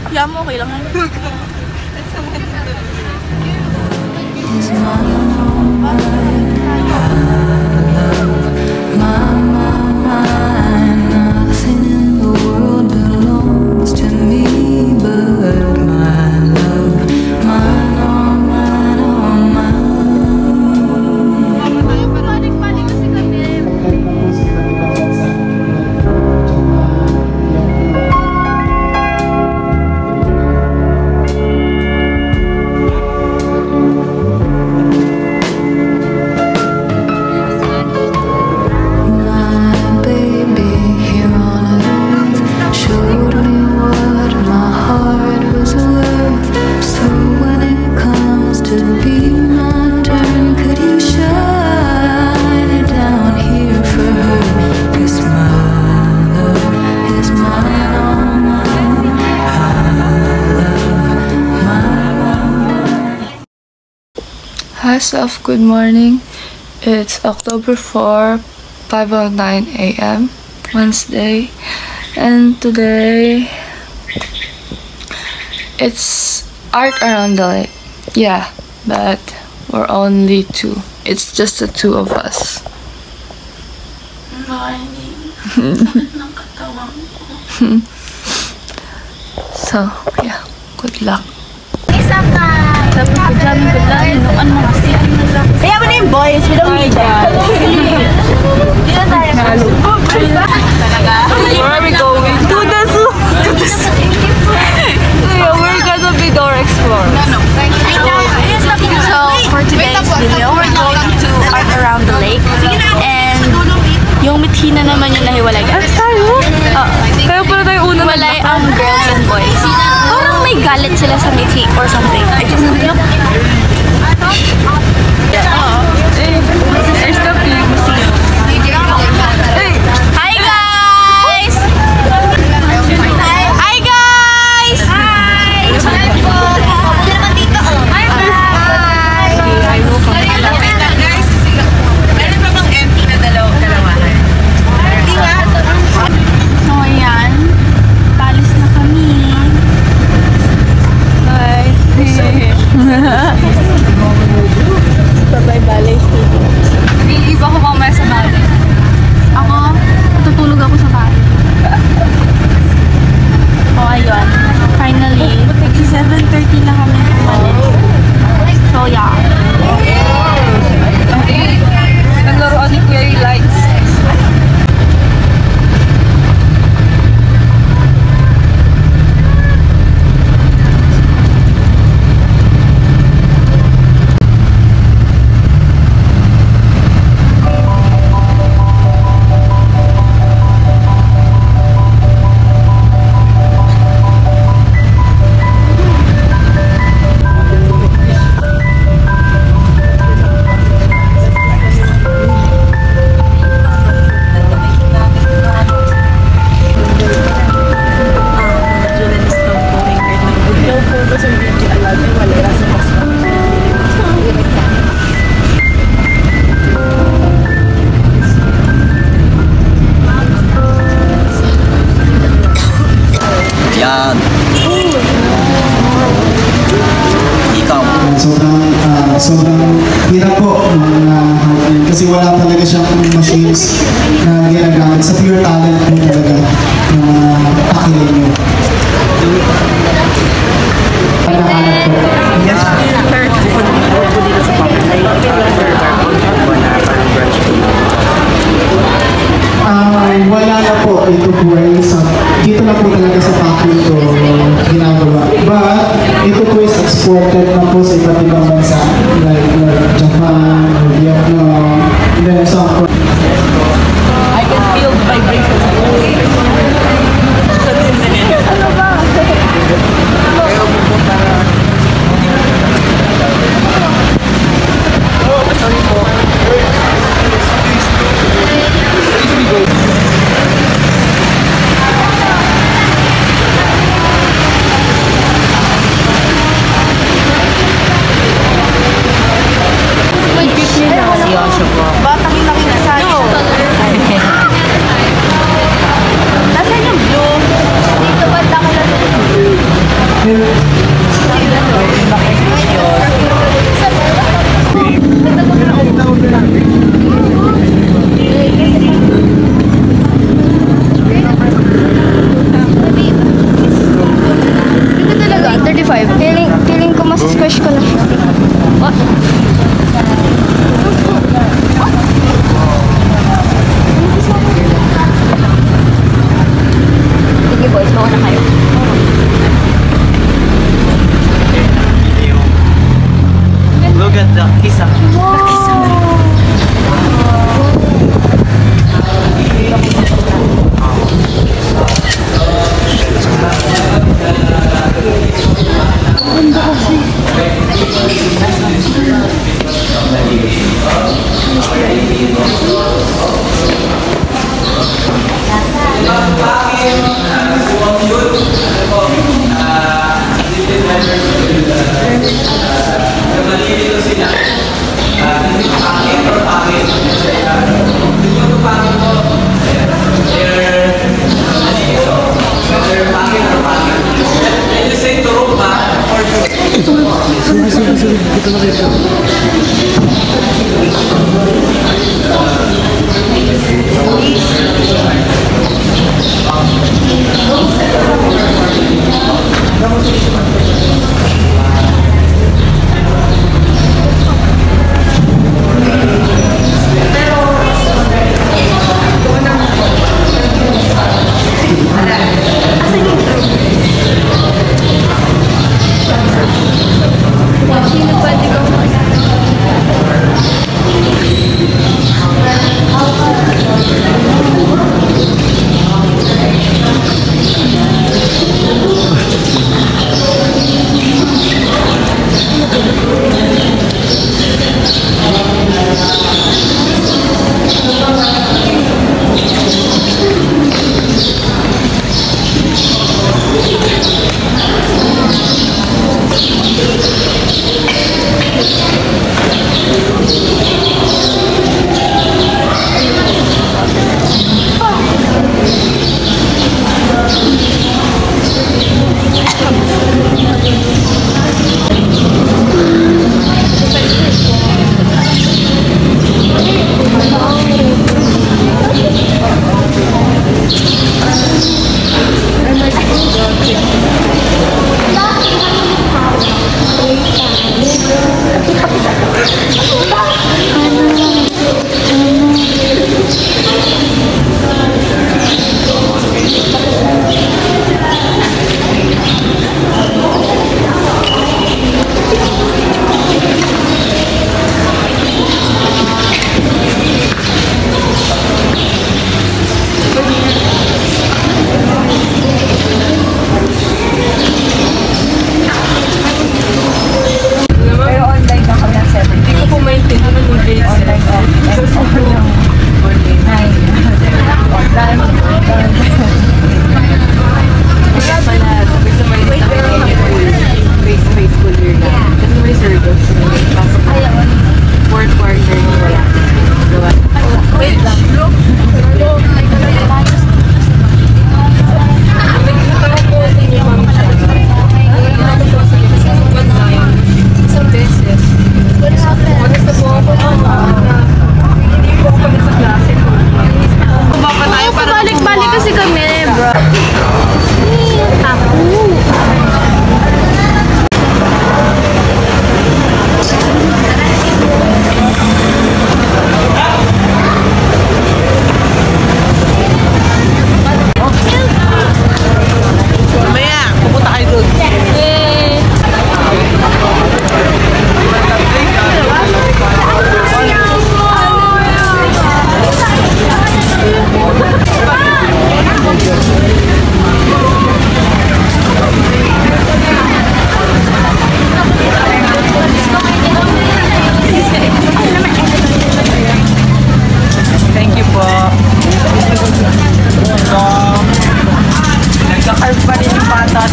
Yam, okay lang. Nothing in the world belongs to me but my love, mine, oh mine, oh mine. Panik-panik kasi kami. Hi Soph, good morning. It's October 4, 5:09 a.m. Wednesday, and today it's art around the lake. Yeah, but we're only two. It's just the two of us. So yeah, good luck. Kaya mo na yung boys, we don't need that. Dito tayo. Talaga? Where are we going? To the zoo! Yeah, we're gonna be door explorer. So, for today's video, we're going to art around the lake. And yung mithi na naman yung nahiwalay. Tayo? Kaya pala tayo una Hiwalay ang girls and boys. Parang may galit sila sa mithi or something. I just don't know. There's the PMC. Hi guys! Hi guys! Hi! Hindi naman dito. Hi! Meron pa bang empty na dalawahan? Hindi nga. So ayan, palis na kami. Hi. Bye-bye, ballet studio. Nag-iiba ko mamaya sa ballet. Ako, tutulog ako sa bahay. So ayun, finally, 7:30 na kami umalis. So yeah. Naglaruan ni Kuya yung lights. Yan. Ikaw. Sobrang hirap po kasi wala talaga siyang machines na ginagamit sa pure talent po talaga na takilin nyo. Panahanap po. Wala na po. Ito po ay dito na po talaga sa factory ko ginagawa. But ito po is exported na po sa iba't ibang bansa like Japan, Vietnam, and then some I can feel the vibrations. Ano ba?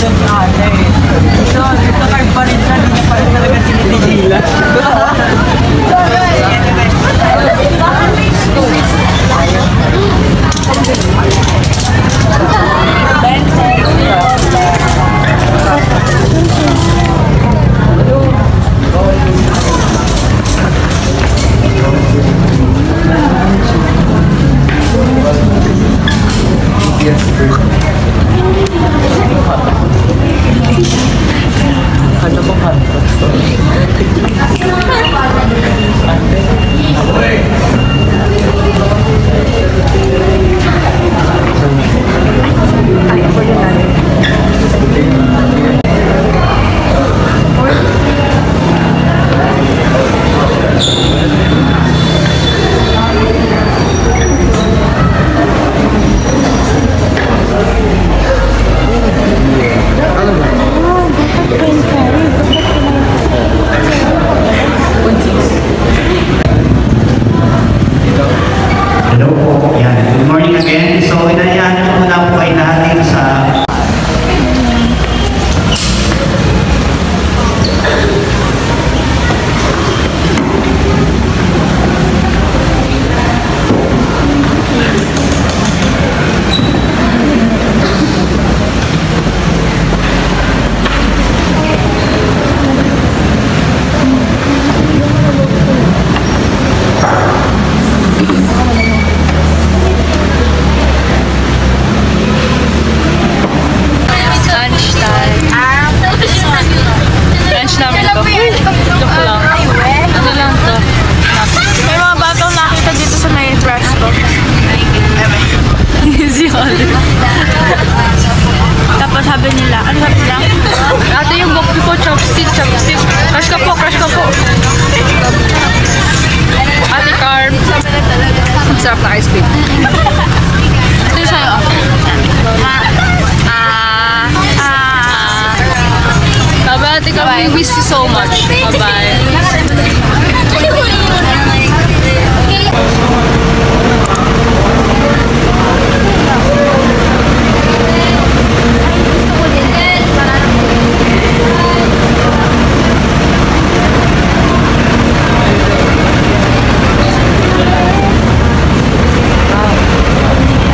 So, ito card pa rin siya, hindi niya pa rin talaga sinitihila. Hello po. Yan. Good morning again. So, inayaan ko muna po kayo natin sa Lunch namin to. Joke lang. Ano lang to? May mga batang nakita dito sa may resto. Si Olive. Tapos sabi nila, ano sabi nila? Ate yung bokpi ko, chopstick. Crush ka po. Ate Carb. Ang sarap na ice cream. Ito yung sa'yo. Bye-bye, Ate Carb. We miss you so much. Bye-bye.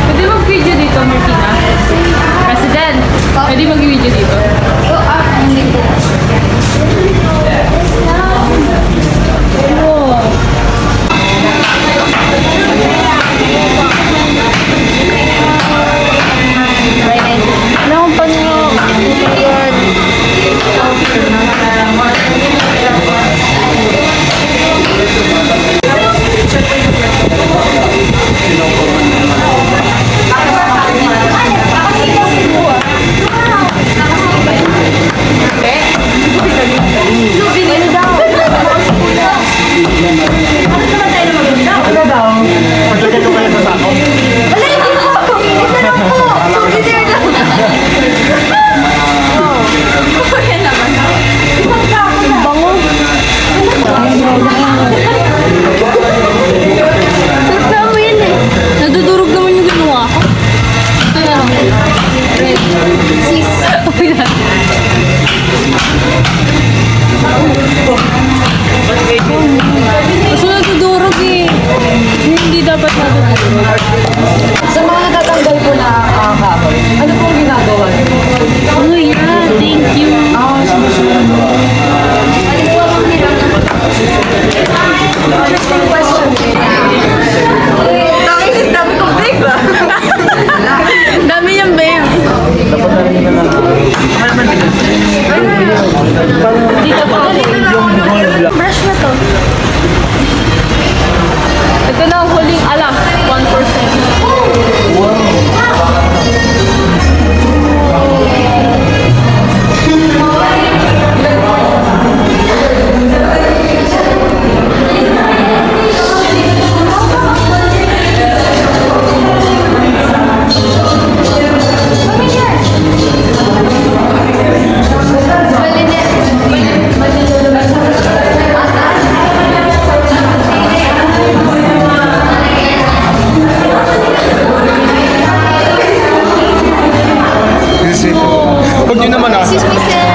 Pwede mag-video dito, Martina? President, pwede mag-video dito? Nadudurog naman yung ginawa ko. Ito na lang. Sis. Okay na. Kasi nadudurog eh. Hindi dapat nadudurog. Sa mga natatanggal po na kahoy, ano pong ginagawa niyo? Oh yeah, thank you. Interesting question. Nakinis dami kong babe ba? Dami yung babe. Dito po. Brush na to. Ito na ang huling alam. 1%. Huwag niyo naman ah. Excuse me, sir.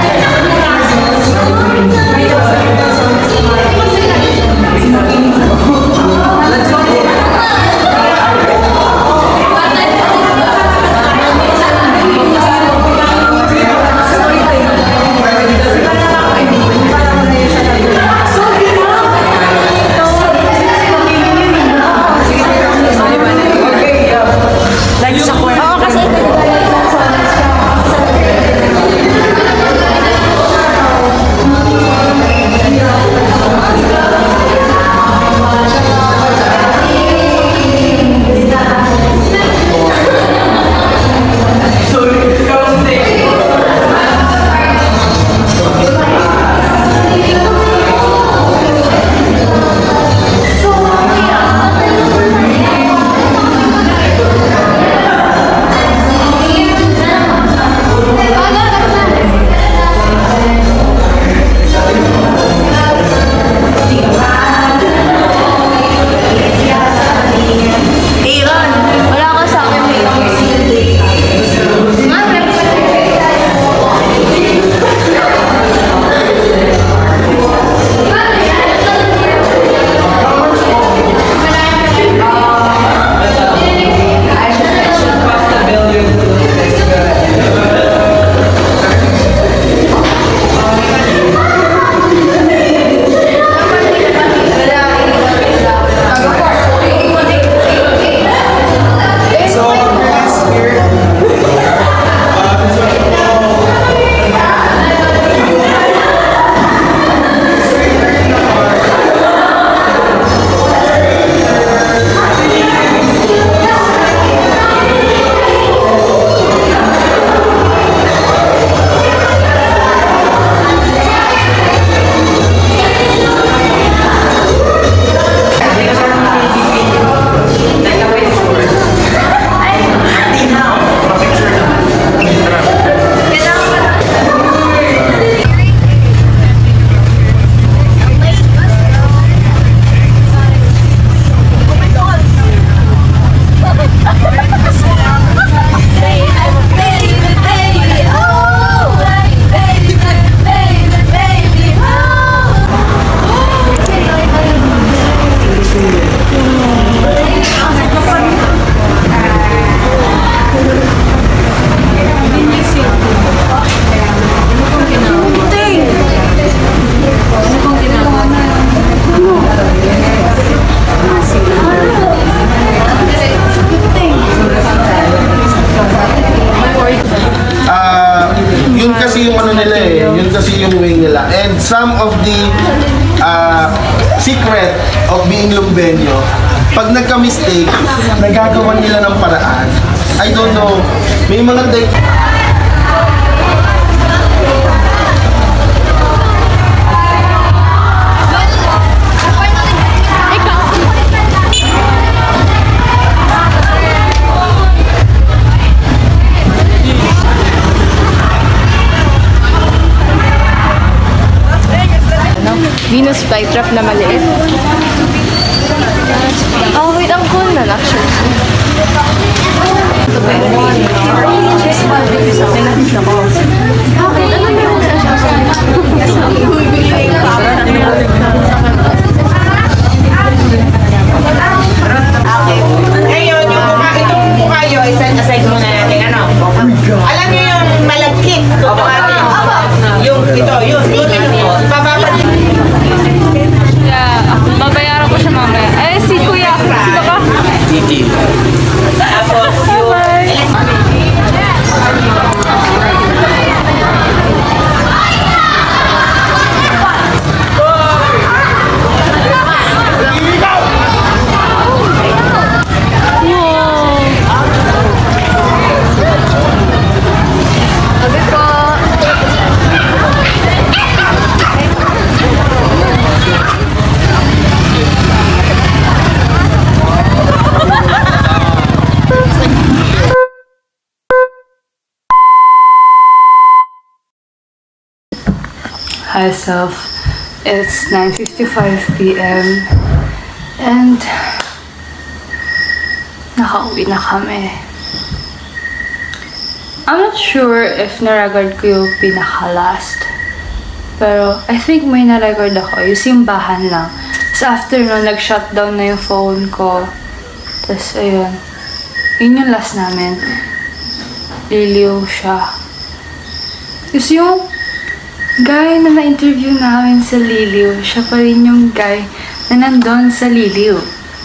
And some of the secret of being Lumbenyo, pag nagka-mistake, nagagawa nila ng paraan. I don't know, may mga Venus flytrap na maliit. Oh, wait, ang cool na actually. Ito ba yun? Ngayon, yung mukha nyo, aside muna natin, ano? Alam nyo yung malagkit? Yung ito, yun. Babayaran ko siya mamaya. Eh, si Kuya. Sino ka? Titi. Tapos yung... Hi self, it's 9:55 p.m. and nakauwi na kami. I'm not sure if na-record ko yung pinaka-last. Pero, I think may na-record ako. Yung simbahan lang. Tapos after nun, nag-shutdown na yung phone ko. Tapos, ayun. Yun yung last namin. Liliw siya. Tapos yung guy na na-interview namin sa Liliw, siya pa rin yung guy na nandun sa Liliw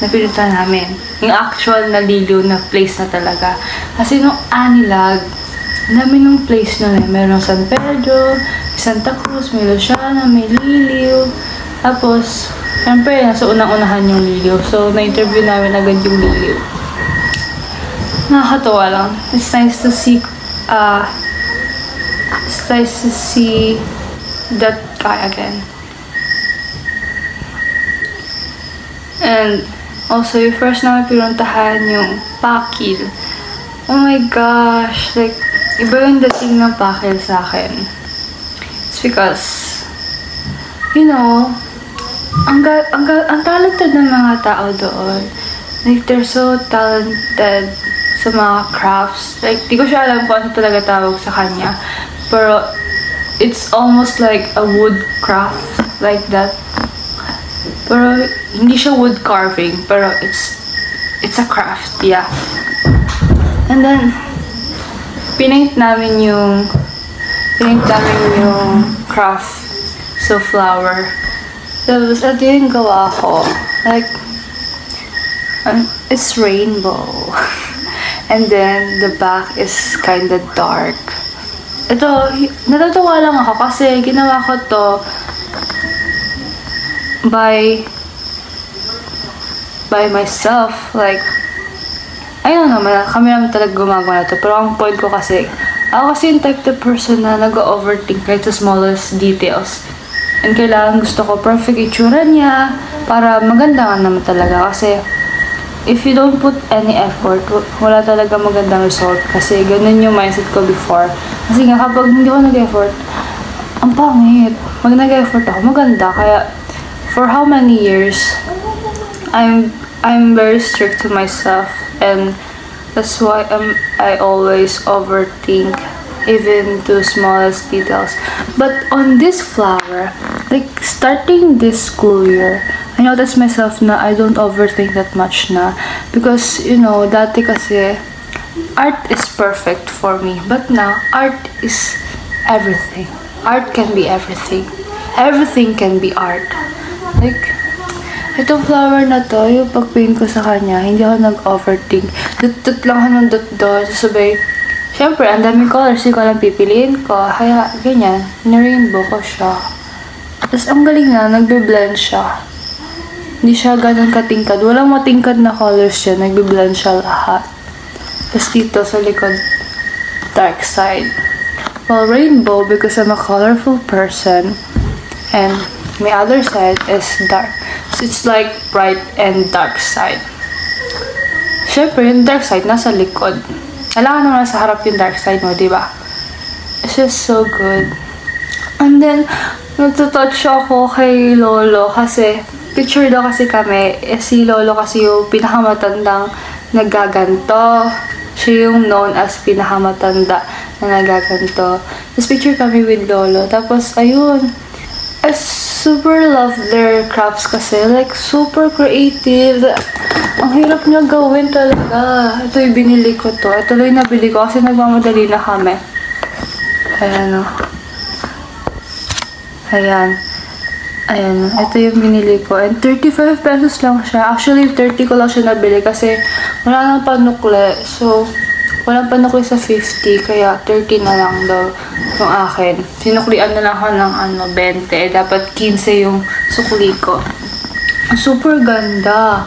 na pinunta namin. Yung actual na Liliw na place na talaga. Kasi nung Anilag, dami nung place nun eh. Meron San Pedro, Santa Cruz, may Luciana, may Liliw. Tapos, syempre, nasa unang-unahan yung Liliw. So, na-interview namin agad yung Liliw. Nakakatawa lang. It's nice to see that guy again. And also, yung first namin pinuntahan yung Pakil. Oh my gosh! Like, iba yung dating ng Pakil sa akin. It's because, you know, ang talented ng mga tao doon. Like, they're so talented sa mga crafts. Like, di ko siya alam kung ano talaga tawag sa kanya. Pero, it's almost like a wood craft. Like that. Pero, hindi siya wood carving. Pero, it's a craft. Yeah. And then, pinaint namin yung craft. So, flower. Tapos, ito yung gawa ko. Like, it's rainbow. And then, the back is kinda dark. Ito, natatawa lang ako kasi ginawa ko to by myself. Like, I don't know, kami naman talaga gumagawa na to. Pero ang point ko kasi, ako kasi yung type of person na nag-overthink kahit sa smallest details. And kailangan gusto ko perfect itsura niya para maganda nga naman talaga. Kasi, if you don't put any effort, wala talaga magandang result. Kasi ganun yung mindset ko before. Kasi nga kapag hindi ako nag-effort, ang pangit. Pag nag-effort ako, maganda. Kaya, for how many years, I'm very strict to myself. And that's why I always overthink even to smallest details. But on this flower, like starting this school year, I noticed myself na I don't overthink that much na. Because, you know, dati kasi, art is perfect for me. But now, art is everything. Art can be everything. Everything can be art. Like, itong flower na to, yung pag-paint ko sa kanya, hindi ako nag-overthink. Dut-dut lang ako ng dut-dut. Sabay, syempre, ang daming colors, hindi ko alam pipiliin ko. Kaya, ganyan, na-rainbow ko siya. Tapos, ang galing na, nagbe-blend siya. Hindi siya ganun katingkad. Walang matingkad na colors siya. Nagbe-blend siya lahat. Tapos dito sa likod, dark side. Well, rainbow because I'm a colorful person. And my other side is dark. So it's like bright and dark side. Siyempre, yung dark side nasa likod. Kailangan naman sa harap yung dark side mo, diba? It's just so good. And then, natutouch ako kay Lolo kasi picture daw kasi kami, si Lolo kasi yung pinakamatandang nagaganto. Siya yung known as pinakamatanda na nagaganto. Tapos picture kami with Lolo. Tapos, ayun. I super love their crafts kasi. Like, super creative. Ang hirap niya gawin talaga. Ito yung binili ko to. Ito lang yung nabili ko kasi nagmamadali na kami. Ayan o. Ayan. Ayan, ito yung binili ko. And 35 pesos lang siya. Actually, 30 ko lang siya nabili kasi wala nang panukle. So, walang panukle sa 50. Kaya 30 na lang daw yung akin. Sinuklian na lang ako ng 20. Dapat 15 yung sukli ko. Super ganda.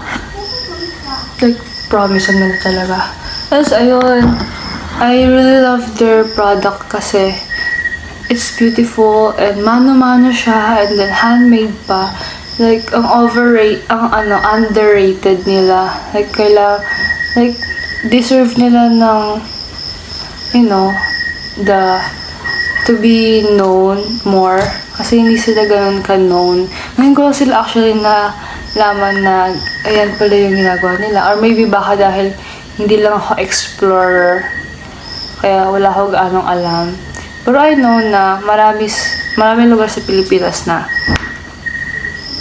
Like, promise, ang ganda talaga. Tapos, ayun. I really love their product kasi it's beautiful and mano-mano siya and then handmade pa. Like, ang underrated nila. Like, deserve nila ng, you know, to be known more. Kasi hindi sila ganun ka-known. Ngayon ko lang sila actually na laman na ayan pala yung ginagawa nila. Or maybe baka dahil hindi lang ako explorer. Kaya wala ako gaanong alam. Pero I know na maraming lugar sa Pilipinas na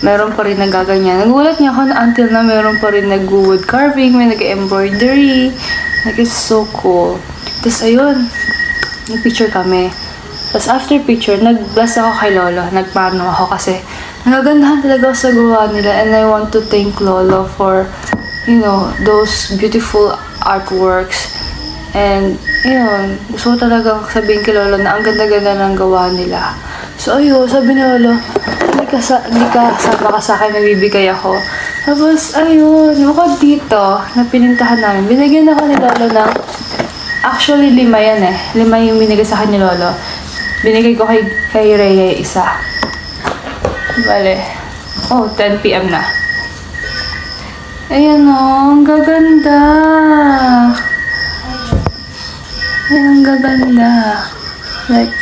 meron pa rin nagaganyan. Nagulat niya ako na until na meron pa rin nag-wood carving, may nag-embroidery. Like, it's so cool. Tapos, ayun, nag-picture kami. Tapos, after picture, nag-bless ako kay Lolo. Nagpano ako kasi nagagandahan talaga ako sa gawa nila. And I want to thank Lolo for, you know, those beautiful artworks. And, yun, gusto ko talaga sabihin kay Lolo na ang ganda-ganda ng gawa nila. So, ayun, sabi ni Lolo, hindi ka sama ka sa akin, nagbibigay ako. Tapos, ayun, bukod dito, na pinintahan namin, binigyan ako ni Lolo ng, actually, 5 yan eh. 5 yung binigay sa akin ni Lolo. Binigay ko kay Rhea isa. Bale, 10 PM na. Ayan o, ang gaganda. Ayan, ang gaganda. Like,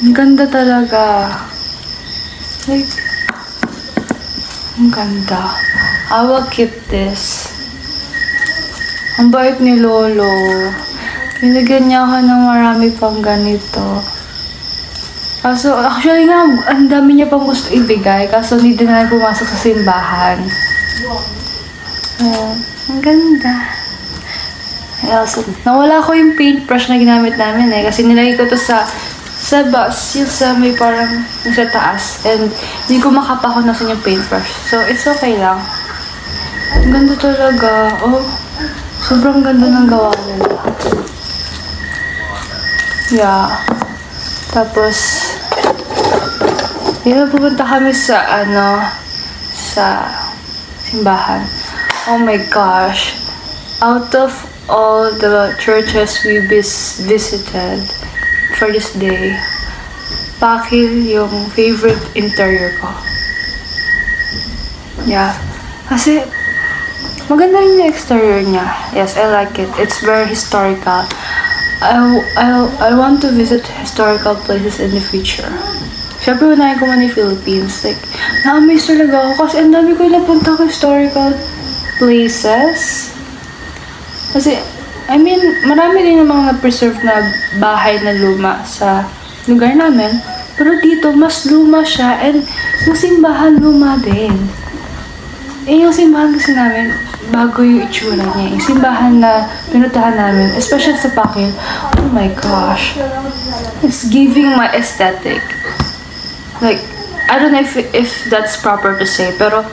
ang ganda talaga. Like, ang ganda. I will keep this. Ang bait ni Lolo. Binigyan niya ako ng marami pang ganito. Kaso, actually nga, ang dami niya pang gusto ibigay. Kaso, hindi na pumasok sa simbahan. Ang ganda. Also, nawala ko yung paintbrush na ginamit namin eh. Kasi nilagay ko to sa bus, yung sa may parang sa taas. And hindi ko makapa kung nasan yung paintbrush. So, it's okay lang. Ang ganda talaga. Oh, sobrang ganda ng gawa nila. Yeah. Tapos, yun, pupunta kami sa, sa simbahan. Oh my gosh. Out of all the churches we visited for this day, Pakil yung favorite interior ko. Yeah. Kasi, maganda rin yung exterior niya. Yes, I like it. It's very historical. I want to visit historical places in the future. Siyempre, unahin ko man yung Philippines. Like, na-amaze talaga ako kasi ang dami ko napunta ko historical places. Kasi, I mean, marami din namang na-preserve na bahay na luma sa lugar namin. Pero dito, mas luma siya and yung simbahan luma din. Eh, yung simbahan kasi namin, bago yung itsura niya. Yung simbahan na pinuntahan namin, especially sa Pakil, oh my gosh. It's giving my aesthetic. Like, I don't know if that's proper to say, pero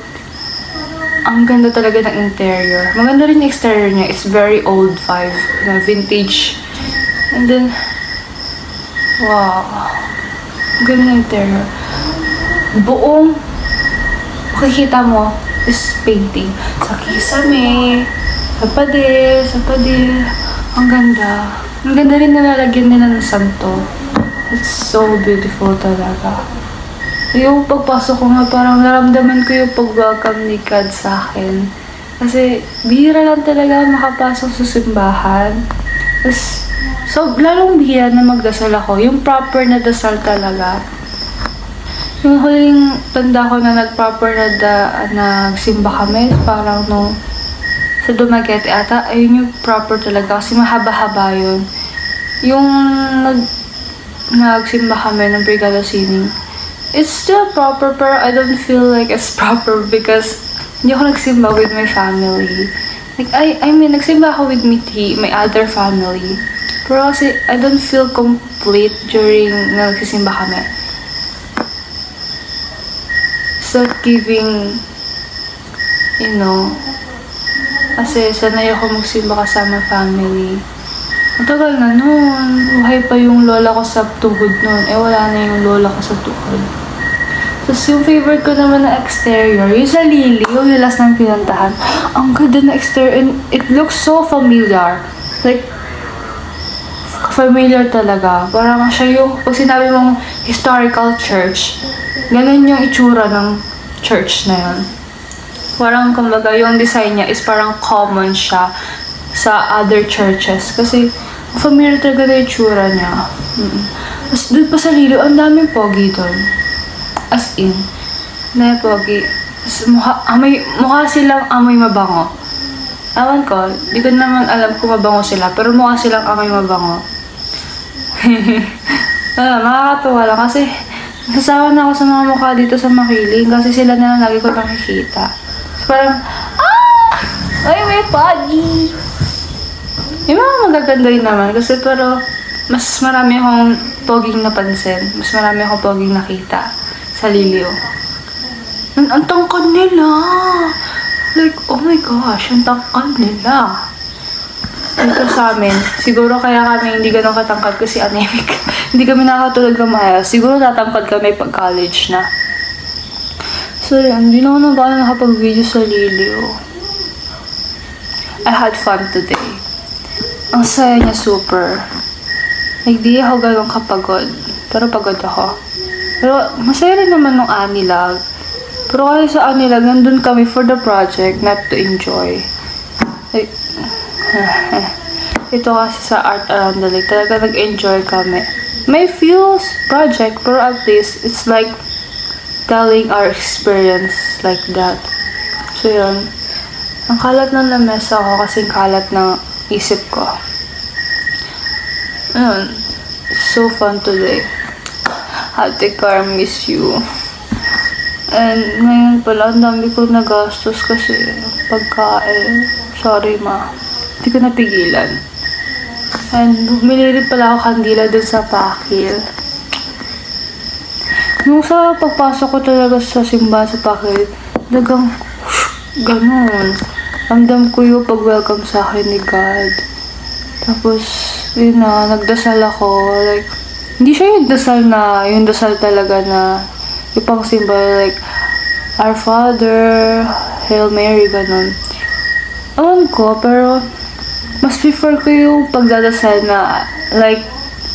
ang ganda talaga ng interior. Maganda rin yung exterior niya. It's very old vibe, vintage. And then, wow. Ang ganda ng interior. Buong makikita mo is painting. Sa kisame, sa pader. Ang ganda. Ang ganda rin nalalagyan nila ng santo. It's so beautiful talaga. Yung pagpasok ko nga, parang naramdaman ko yung pag-welcome ni God sa akin. Kasi, bihira lang talaga makapasok sa simbahan. Tapos, so, lalong bihira na magdasal ako. Yung proper na dasal talaga. Yung huling tanda ko na nag-proper na nagsimba kami, parang nung sa Dumaguete ata, ayun yung proper talaga kasi mahaba-haba yun. Yung nagsimba kami ng Brigada Sining, it's still proper pero I don't feel like it's proper because hindi ako nagsimba with my family. Like, I mean, nagsimba ako with my other family. Pero kasi I don't feel complete during nagsisimba kami. So, giving, you know, kasi sanay ako magsimba kasama family. Matagal na noon. Buhay pa yung lola ko sa tuhod noon. Eh, wala na yung lola ko sa tuhod. Tapos, yung favorite ko naman na exterior, yung sa Lily, yung last ng pinantahan. Ang ganda na exterior and it looks so familiar. Like, familiar talaga. Parang siya yung, pag sinabi mong historical church, ganun yung itsura ng church na yun. Parang, kumbaga, yung design niya is parang common siya sa other churches. Kasi, familiar talaga na yung itsura niya. Tapos, doon pa sa Lilo, ang daming pogi doon. As in, na pogi. Tapos, mukha silang amoy mabango. Awan ko, di ko naman alam kung mabango sila, pero mukha silang amoy mabango. Nakakatuwa lang kasi nasasawa na ako sa mga mukha dito sa Makiling kasi sila na lang lagi ko nakikita. So, parang, ay, may pagi! Yung mga magaganda rin naman kasi pero mas marami akong poging napansin. Mas marami akong poging nakita sa Liliw. Ang tangkad nila! Like, oh my gosh, ang tangkad nila. Dito sa amin, siguro kaya kami hindi ganun katangkad kasi anemic. Hindi kami nakatulog ng maayos. Siguro tatangkad kami pag college na. So yun, hindi na ako nagkala nakapag-video sa Liliw. I had fun today. Ang saya niya super. Like, di ako ganun kapagod. Pero pagod ako. Pero masaya rin naman nung Anilag. Pero kasi sa Anilag, nandun kami for the project, not to enjoy. Like, ito kasi sa Art Around the Lake, talaga nag-enjoy kami. May feels project, pero at least, it's like telling our experience like that. So yun. Ang kalat ng lamesa ko kasing kalat ng isip ko. Ayun. So fun today. Ate Car, miss you. And ngayon pala, ang dami ko nagastos kasi pagkain. Sorry ma. Hindi ko napigilan. And bumili rin pala ako kandila dun sa Pakil. Nung sa pagpasok ko talaga sa simbahan sa Pakil, talagang ganun. Ramdam ko yung pag-welcome sa akin ni God. Tapos, yun na, nagdasal ako. Like, hindi siya yung dasal talaga na yung pang symbol, like, Our Father, Hail Mary, ganun. Alam ko, pero mas prefer ko yung pagdadasal na, like,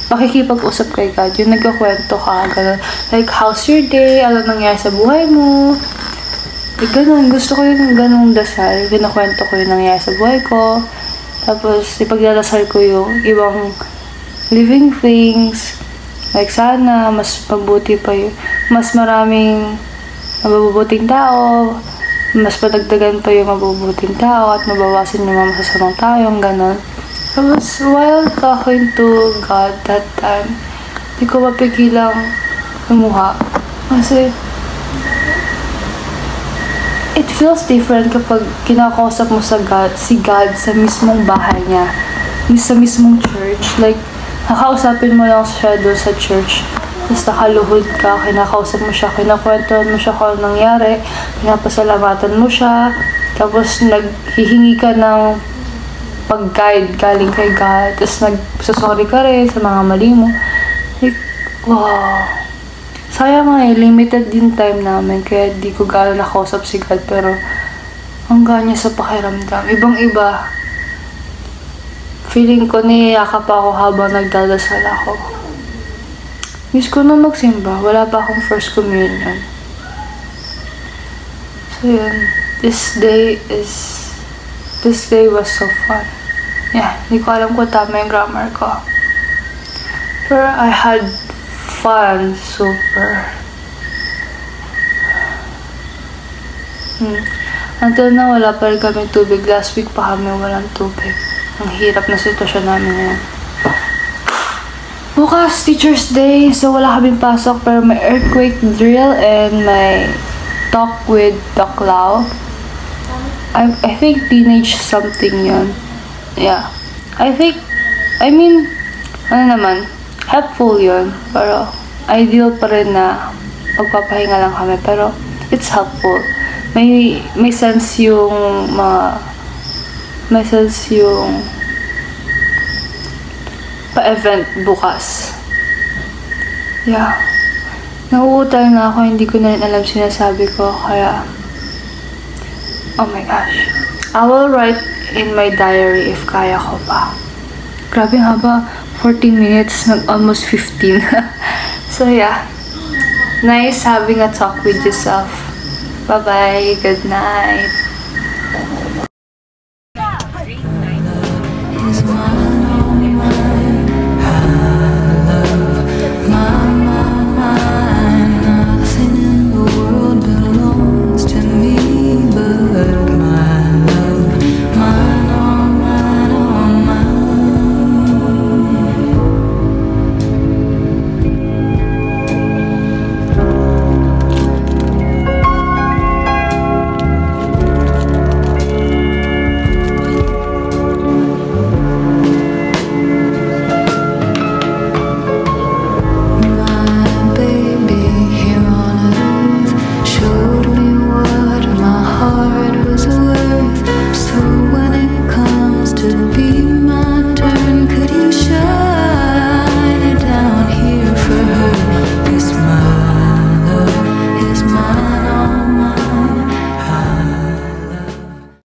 pakikipag-usap kay God. Yung nagkakwento ka, ganun. Like, how's your day? Ano nangyari sa buhay mo? Like, ganun. Gusto ko yung ganung dasal. Kinakwento ko yung nangyari sa buhay ko. Tapos, ipagdadasal ko yung ibang living things. Like, sana, mas mabuti pa yung, mas maraming mabubuting tao, mas padagdagan pa yung mabubuting tao, at mabawasan yung mga masasamang tao, ganun. Tapos, while talking to God that time, hindi ko mapigilang lumuha. Kasi, it feels different kapag kinakausap mo si God sa mismong bahay niya, sa mismong church. Like, nakausapin mo lang siya doon sa church. Tapos nakaluhod ka, kinakausap mo siya, kinakwentuhan mo siya kung anong nangyari, pinapasalamatan mo siya, tapos naghihingi ka ng pag-guide galing kay God, tapos nagsasorry ka rin sa mga mali mo. Like, wow. Sayang nga limited din time namin, kaya di ko gano'n nakausap si God, pero ang ganya sa pakiramdam. Ibang-iba. Feeling ko niyayakap ako habang nagdadasal ako. Miss ko na magsimba. Wala pa akong first communion. So yun. This day was so fun. Yeah, hindi ko alam kung tama yung grammar ko. Pero I had fun, super. Until na wala pa rin kami tubig. Last week pa kami walang tubig. Ang hirap na sitwasyon namin ngayon. Bukas, Teacher's Day, so wala kaming pasok, pero may earthquake drill and may talk with Doc Lau. I think teenage something yun. Yeah. Helpful yun. Pero, ideal pa rin na magpapahinga lang kami. Pero, it's helpful. May sense yung pa-event bukas. Yeah. Nauutal na ako, hindi ko na rin alam sinasabi ko, kaya oh my gosh. I will write in my diary if kaya ko pa. Grabe haba, 14 minutes, almost 15. So yeah. Nice having a talk with yourself. Bye-bye, good night.